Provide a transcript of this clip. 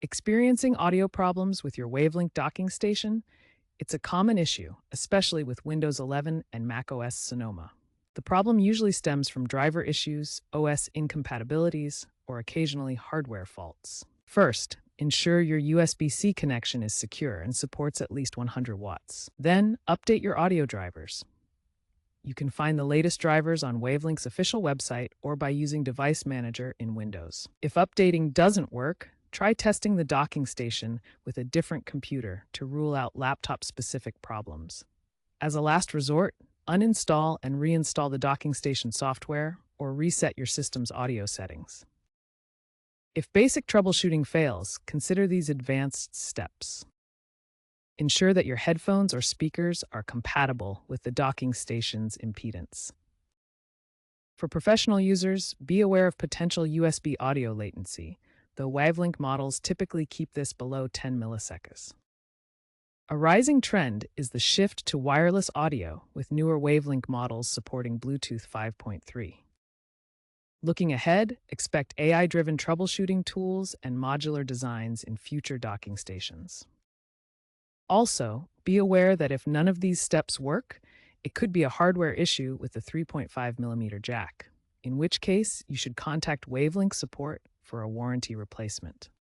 Experiencing audio problems with your Wavlink docking station? It's a common issue, especially with Windows 11 and macOS Sonoma. The problem usually stems from driver issues, OS incompatibilities, or occasionally hardware faults. First, ensure your USB-C connection is secure and supports at least 100 watts. Then, update your audio drivers. You can find the latest drivers on Wavelink's official website or by using Device Manager in Windows. If updating doesn't work, try testing the docking station with a different computer to rule out laptop-specific problems. As a last resort, uninstall and reinstall the docking station software or reset your system's audio settings. If basic troubleshooting fails, consider these advanced steps. Ensure that your headphones or speakers are compatible with the docking station's impedance. For professional users, be aware of potential USB audio latency, though Wavlink models typically keep this below 10 milliseconds. A rising trend is the shift to wireless audio, with newer Wavlink models supporting Bluetooth 5.3. Looking ahead, expect AI-driven troubleshooting tools and modular designs in future docking stations. Also, be aware that if none of these steps work, it could be a hardware issue with the 3.5mm jack, in which case you should contact Wavlink support for a warranty replacement.